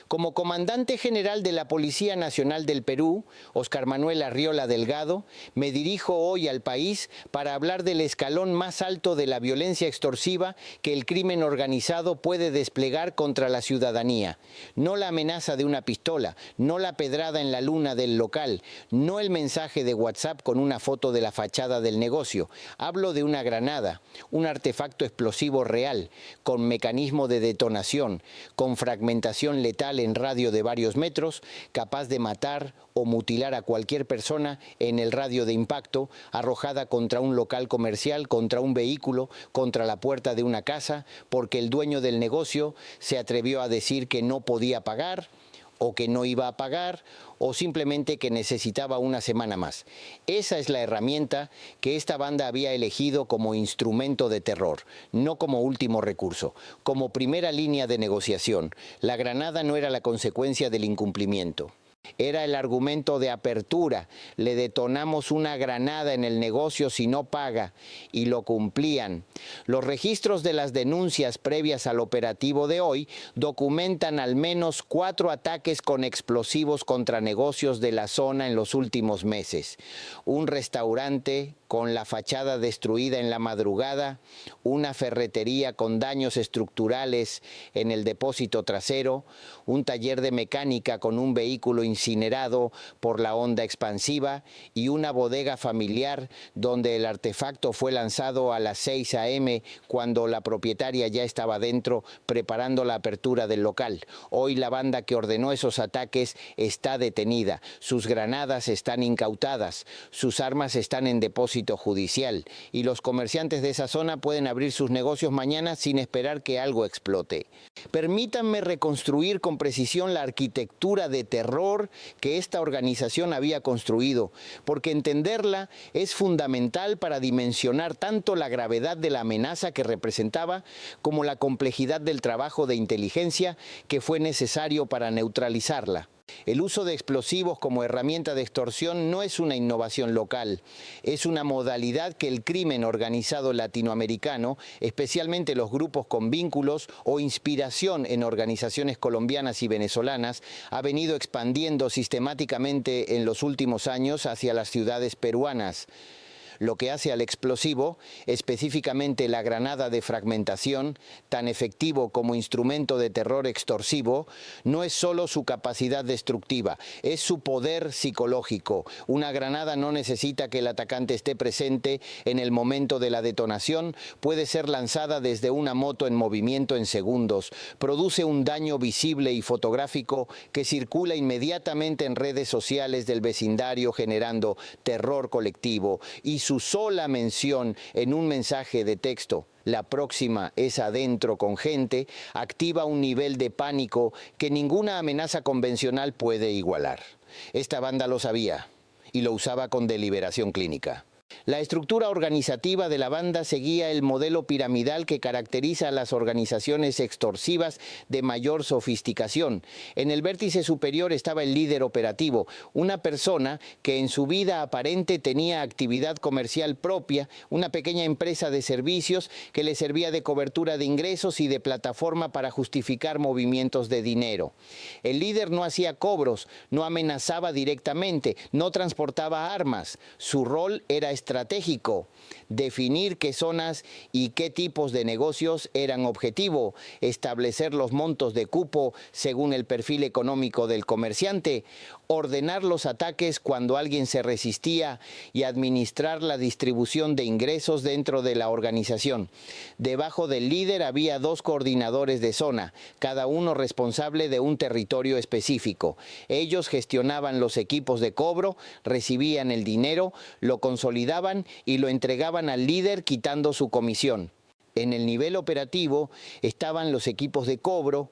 Como comandante general de la Policía Nacional del Perú, Óscar Manuel Arriola Delgado, me dirijo hoy al país para hablar del escalón más alto de la violencia extorsiva que el crimen organizado puede desplegar contra la ciudadanía. No la amenaza de una pistola, no la pedrada en la luna del local, no el mensaje de WhatsApp con una foto de la fachada del negocio. Hablo de una granada, un artefacto explosivo real, con mecanismo de detonación, con fragmentación letal en radio de varios metros, capaz de matar o mutilar a cualquier persona en el radio de impacto, arrojada contra un local comercial, contra un vehículo, contra la puerta de una casa, porque el dueño del negocio se atrevió a decir que no podía pagar, o que no iba a pagar, o simplemente que necesitaba una semana más. Esa es la herramienta que esta banda había elegido como instrumento de terror, no como último recurso, como primera línea de negociación. La granada no era la consecuencia del incumplimiento. Era el argumento de apertura. Le detonamos una granada en el negocio si no paga, y lo cumplían. Los registros de las denuncias previas al operativo de hoy documentan al menos 4 ataques con explosivos contra negocios de la zona en los últimos meses. Un restaurante con la fachada destruida en la madrugada, una ferretería con daños estructurales en el depósito trasero, un taller de mecánica con un vehículo incinerado por la onda expansiva y una bodega familiar donde el artefacto fue lanzado a las 6 a.m. cuando la propietaria ya estaba dentro preparando la apertura del local. Hoy la banda que ordenó esos ataques está detenida, sus granadas están incautadas, sus armas están en depósito judicial y los comerciantes de esa zona pueden abrir sus negocios mañana sin esperar que algo explote. Permítanme reconstruir con precisión la arquitectura de terror que esta organización había construido, porque entenderla es fundamental para dimensionar tanto la gravedad de la amenaza que representaba como la complejidad del trabajo de inteligencia que fue necesario para neutralizarla. El uso de explosivos como herramienta de extorsión no es una innovación local, es una modalidad que el crimen organizado latinoamericano, especialmente los grupos con vínculos o inspiración en organizaciones colombianas y venezolanas, ha venido expandiendo sistemáticamente en los últimos años hacia las ciudades peruanas. Lo que hace al explosivo, específicamente la granada de fragmentación, tan efectivo como instrumento de terror extorsivo, no es solo su capacidad destructiva, es su poder psicológico. Una granada no necesita que el atacante esté presente en el momento de la detonación, puede ser lanzada desde una moto en movimiento en segundos, produce un daño visible y fotográfico que circula inmediatamente en redes sociales del vecindario generando terror colectivo y su sola mención en un mensaje de texto, la próxima es adentro con gente, activa un nivel de pánico que ninguna amenaza convencional puede igualar. Esta banda lo sabía y lo usaba con deliberación clínica. La estructura organizativa de la banda seguía el modelo piramidal que caracteriza a las organizaciones extorsivas de mayor sofisticación. En el vértice superior estaba el líder operativo, una persona que en su vida aparente tenía actividad comercial propia, una pequeña empresa de servicios que le servía de cobertura de ingresos y de plataforma para justificar movimientos de dinero. El líder no hacía cobros, no amenazaba directamente, no transportaba armas. Su rol era estratégico, definir qué zonas y qué tipos de negocios eran objetivo, establecer los montos de cupo según el perfil económico del comerciante, ordenar los ataques cuando alguien se resistía y administrar la distribución de ingresos dentro de la organización. Debajo del líder había 2 coordinadores de zona, cada uno responsable de un territorio específico. Ellos gestionaban los equipos de cobro, recibían el dinero, lo consolidaban y lo entregaban al líder quitando su comisión. En el nivel operativo estaban los equipos de cobro,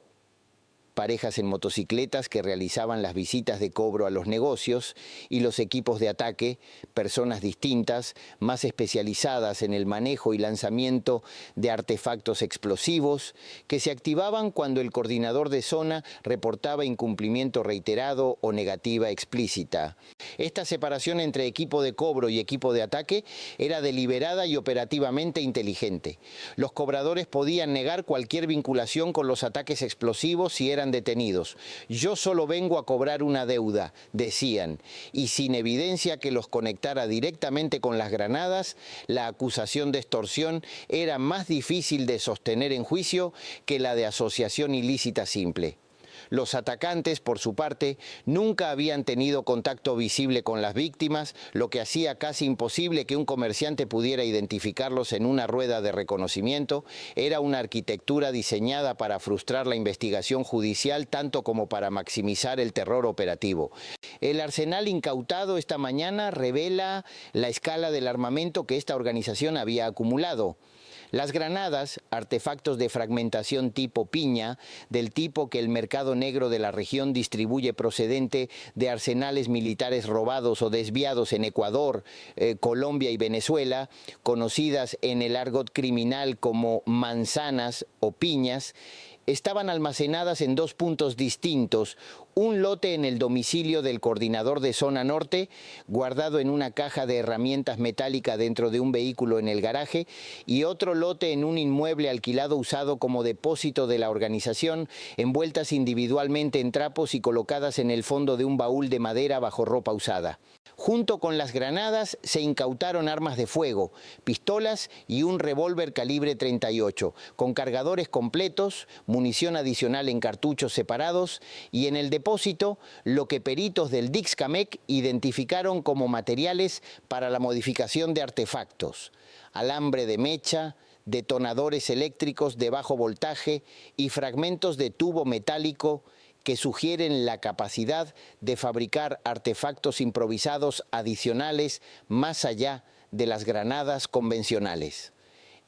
parejas en motocicletas que realizaban las visitas de cobro a los negocios, y los equipos de ataque, personas distintas, más especializadas en el manejo y lanzamiento de artefactos explosivos, que se activaban cuando el coordinador de zona reportaba incumplimiento reiterado o negativa explícita. Esta separación entre equipo de cobro y equipo de ataque era deliberada y operativamente inteligente. Los cobradores podían negar cualquier vinculación con los ataques explosivos si eran fueran detenidos. Yo solo vengo a cobrar una deuda, decían, y sin evidencia que los conectara directamente con las granadas, la acusación de extorsión era más difícil de sostener en juicio que la de asociación ilícita simple. Los atacantes, por su parte, nunca habían tenido contacto visible con las víctimas, lo que hacía casi imposible que un comerciante pudiera identificarlos en una rueda de reconocimiento. Era una arquitectura diseñada para frustrar la investigación judicial tanto como para maximizar el terror operativo. El arsenal incautado esta mañana revela la escala del armamento que esta organización había acumulado. Las granadas, artefactos de fragmentación tipo piña, del tipo que el mercado negro de la región distribuye procedente de arsenales militares robados o desviados en Ecuador, Colombia y Venezuela, conocidas en el argot criminal como manzanas o piñas, estaban almacenadas en dos puntos distintos, un lote en el domicilio del coordinador de Zona Norte, guardado en una caja de herramientas metálica dentro de un vehículo en el garaje, y otro lote en un inmueble alquilado usado como depósito de la organización, envueltas individualmente en trapos y colocadas en el fondo de un baúl de madera bajo ropa usada. Junto con las granadas se incautaron armas de fuego, pistolas y un revólver calibre 38, con cargadores completos, munición adicional en cartuchos separados y en el depósito lo que peritos del Dixcamec identificaron como materiales para la modificación de artefactos: alambre de mecha, detonadores eléctricos de bajo voltaje y fragmentos de tubo metálico que sugieren la capacidad de fabricar artefactos improvisados adicionales más allá de las granadas convencionales.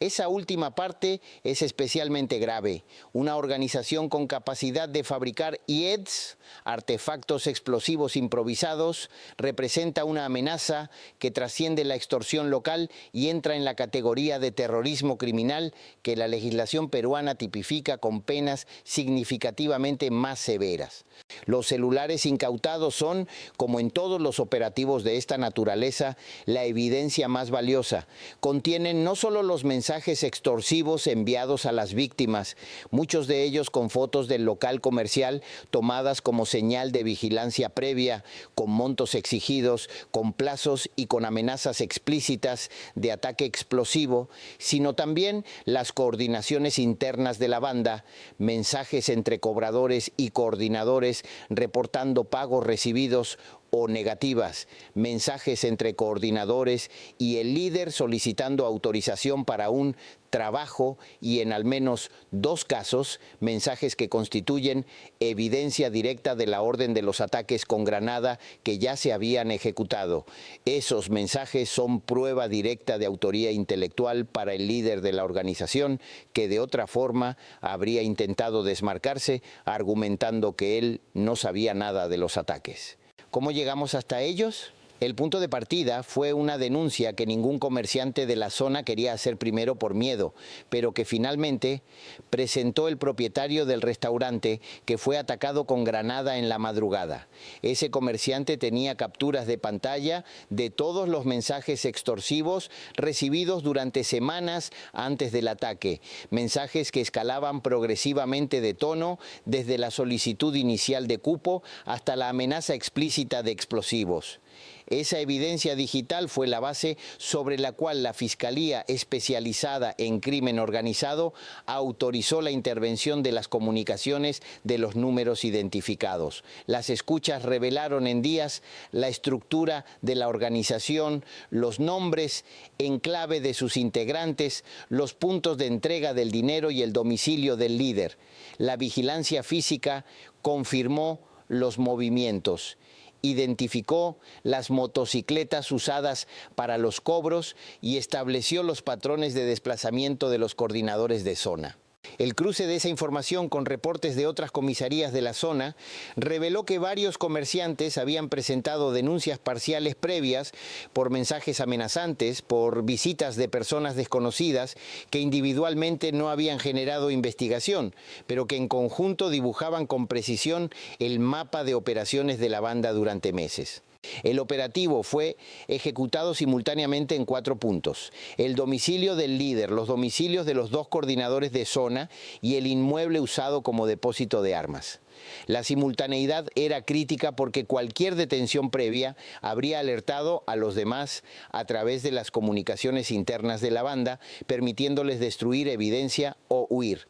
Esa última parte es especialmente grave. Una organización con capacidad de fabricar IEDs, artefactos explosivos improvisados, representa una amenaza que trasciende la extorsión local y entra en la categoría de terrorismo criminal que la legislación peruana tipifica con penas significativamente más severas. Los celulares incautados son, como en todos los operativos de esta naturaleza, la evidencia más valiosa. Contienen no solo los mensajes extorsivos enviados a las víctimas, muchos de ellos con fotos del local comercial tomadas como señal de vigilancia previa, con montos exigidos, con plazos y con amenazas explícitas de ataque explosivo, sino también las coordinaciones internas de la banda, mensajes entre cobradores y coordinadores reportando pagos recibidos o negativas, mensajes entre coordinadores y el líder solicitando autorización para un trabajo y, en al menos 2 casos, mensajes que constituyen evidencia directa de la orden de los ataques con granada que ya se habían ejecutado. Esos mensajes son prueba directa de autoría intelectual para el líder de la organización, que de otra forma habría intentado desmarcarse argumentando que él no sabía nada de los ataques. ¿Cómo llegamos hasta ellos? El punto de partida fue una denuncia que ningún comerciante de la zona quería hacer primero por miedo, pero que finalmente presentó el propietario del restaurante, que fue atacado con granada en la madrugada. Ese comerciante tenía capturas de pantalla de todos los mensajes extorsivos recibidos durante semanas antes del ataque, mensajes que escalaban progresivamente de tono desde la solicitud inicial de cupo hasta la amenaza explícita de explosivos. Esa evidencia digital fue la base sobre la cual la Fiscalía Especializada en Crimen Organizado autorizó la intervención de las comunicaciones de los números identificados. Las escuchas revelaron en días la estructura de la organización, los nombres en clave de sus integrantes, los puntos de entrega del dinero y el domicilio del líder. La vigilancia física confirmó los movimientos. Identificó las motocicletas usadas para los cobros y estableció los patrones de desplazamiento de los coordinadores de zona. El cruce de esa información con reportes de otras comisarías de la zona reveló que varios comerciantes habían presentado denuncias parciales previas por mensajes amenazantes, por visitas de personas desconocidas que individualmente no habían generado investigación, pero que en conjunto dibujaban con precisión el mapa de operaciones de la banda durante meses. El operativo fue ejecutado simultáneamente en 4 puntos: el domicilio del líder, los domicilios de los 2 coordinadores de zona y el inmueble usado como depósito de armas. La simultaneidad era crítica porque cualquier detención previa habría alertado a los demás a través de las comunicaciones internas de la banda, permitiéndoles destruir evidencia o huir.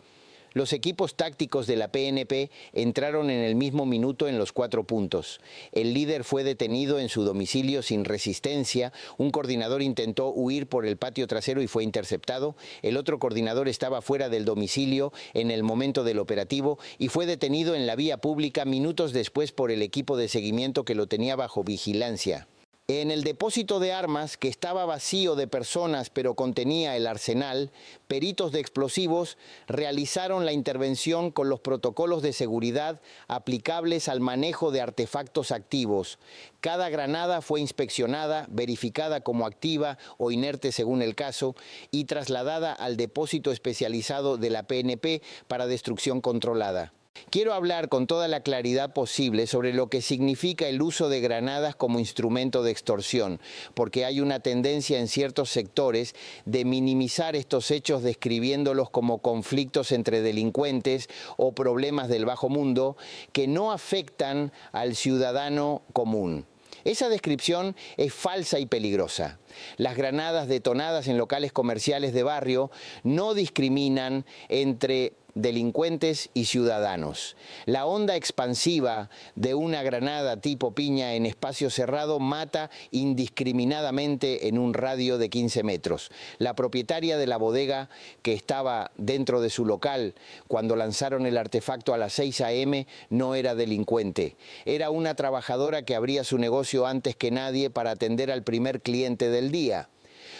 Los equipos tácticos de la PNP entraron en el mismo minuto en los 4 puntos. El líder fue detenido en su domicilio sin resistencia, un coordinador intentó huir por el patio trasero y fue interceptado, el otro coordinador estaba fuera del domicilio en el momento del operativo y fue detenido en la vía pública minutos después por el equipo de seguimiento que lo tenía bajo vigilancia. En el depósito de armas, que estaba vacío de personas pero contenía el arsenal, peritos de explosivos realizaron la intervención con los protocolos de seguridad aplicables al manejo de artefactos activos. Cada granada fue inspeccionada, verificada como activa o inerte según el caso y trasladada al depósito especializado de la PNP para destrucción controlada. Quiero hablar con toda la claridad posible sobre lo que significa el uso de granadas como instrumento de extorsión, porque hay una tendencia en ciertos sectores de minimizar estos hechos describiéndolos como conflictos entre delincuentes o problemas del bajo mundo que no afectan al ciudadano común. Esa descripción es falsa y peligrosa. Las granadas detonadas en locales comerciales de barrio no discriminan entre delincuentes y ciudadanos. La onda expansiva de una granada tipo piña en espacio cerrado mata indiscriminadamente en un radio de 15 metros. La propietaria de la bodega que estaba dentro de su local cuando lanzaron el artefacto a las 6 a.m. no era delincuente. Era una trabajadora que abría su negocio antes que nadie para atender al primer cliente del día.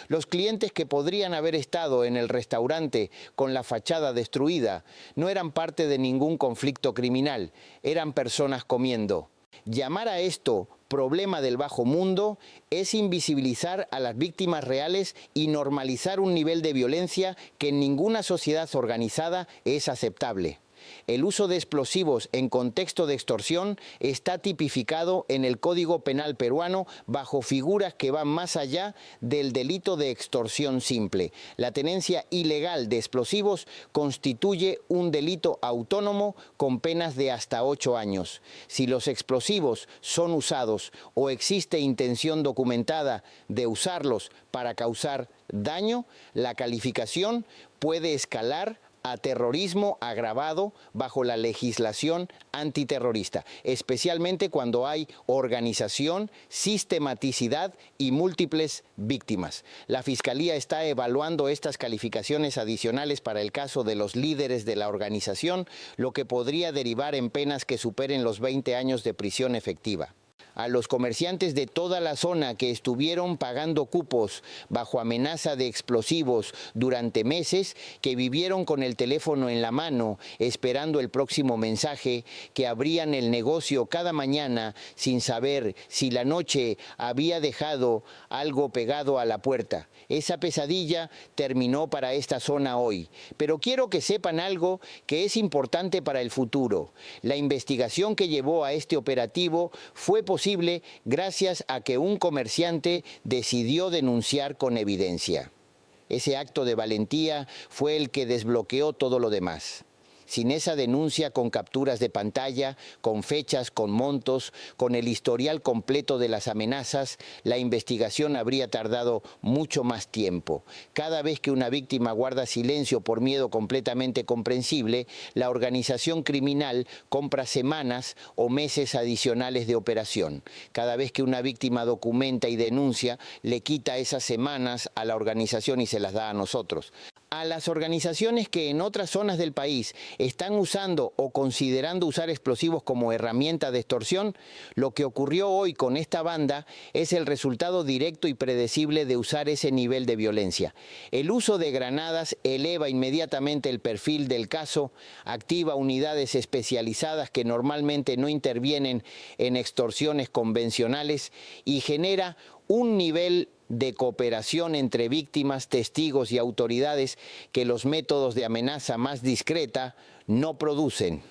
Los clientes que podrían haber estado en el restaurante con la fachada destruida no eran parte de ningún conflicto criminal, eran personas comiendo. Llamar a esto problema del bajo mundo es invisibilizar a las víctimas reales y normalizar un nivel de violencia que en ninguna sociedad organizada es aceptable. El uso de explosivos en contexto de extorsión está tipificado en el Código Penal peruano bajo figuras que van más allá del delito de extorsión simple. La tenencia ilegal de explosivos constituye un delito autónomo con penas de hasta 8 años. Si los explosivos son usados o existe intención documentada de usarlos para causar daño, la calificación puede escalar a terrorismo agravado bajo la legislación antiterrorista, especialmente cuando hay organización, sistematicidad y múltiples víctimas. La Fiscalía está evaluando estas calificaciones adicionales para el caso de los líderes de la organización, lo que podría derivar en penas que superen los 20 años de prisión efectiva. A los comerciantes de toda la zona que estuvieron pagando cupos bajo amenaza de explosivos durante meses, que vivieron con el teléfono en la mano esperando el próximo mensaje, que abrían el negocio cada mañana sin saber si la noche había dejado algo pegado a la puerta. Esa pesadilla terminó para esta zona hoy. Pero quiero que sepan algo que es importante para el futuro. La investigación que llevó a este operativo fue posible gracias a que un comerciante decidió denunciar con evidencia. Ese acto de valentía fue el que desbloqueó todo lo demás. Sin esa denuncia con capturas de pantalla, con fechas, con montos, con el historial completo de las amenazas, la investigación habría tardado mucho más tiempo. Cada vez que una víctima guarda silencio por miedo completamente comprensible, la organización criminal compra semanas o meses adicionales de operación. Cada vez que una víctima documenta y denuncia, le quita esas semanas a la organización y se las da a nosotros. A las organizaciones que en otras zonas del país están usando o considerando usar explosivos como herramienta de extorsión, lo que ocurrió hoy con esta banda es el resultado directo y predecible de usar ese nivel de violencia. El uso de granadas eleva inmediatamente el perfil del caso, activa unidades especializadas que normalmente no intervienen en extorsiones convencionales y genera un nivel de cooperación entre víctimas, testigos y autoridades que los métodos de amenaza más discreta no producen.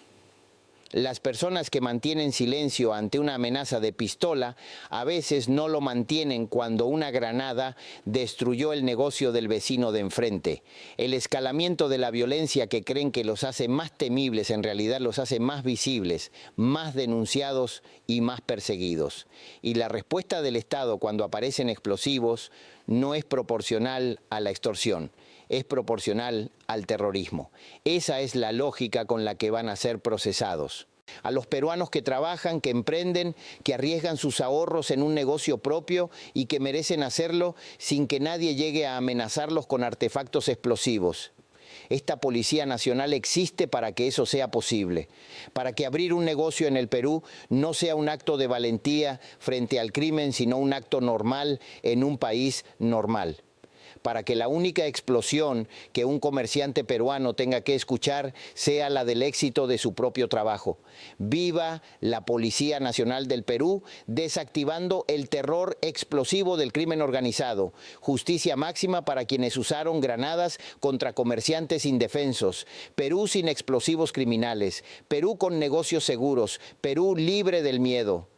Las personas que mantienen silencio ante una amenaza de pistola a veces no lo mantienen cuando una granada destruyó el negocio del vecino de enfrente. El escalamiento de la violencia que creen que los hace más temibles en realidad los hace más visibles, más denunciados y más perseguidos. Y la respuesta del Estado cuando aparecen explosivos no es proporcional a la extorsión, es proporcional al terrorismo. Esa es la lógica con la que van a ser procesados. A los peruanos que trabajan, que emprenden, que arriesgan sus ahorros en un negocio propio y que merecen hacerlo sin que nadie llegue a amenazarlos con artefactos explosivos. Esta Policía Nacional existe para que eso sea posible, para que abrir un negocio en el Perú no sea un acto de valentía frente al crimen, sino un acto normal en un país normal. Para que la única explosión que un comerciante peruano tenga que escuchar sea la del éxito de su propio trabajo. Viva la Policía Nacional del Perú, desactivando el terror explosivo del crimen organizado. Justicia máxima para quienes usaron granadas contra comerciantes indefensos. Perú sin explosivos criminales. Perú con negocios seguros. Perú libre del miedo.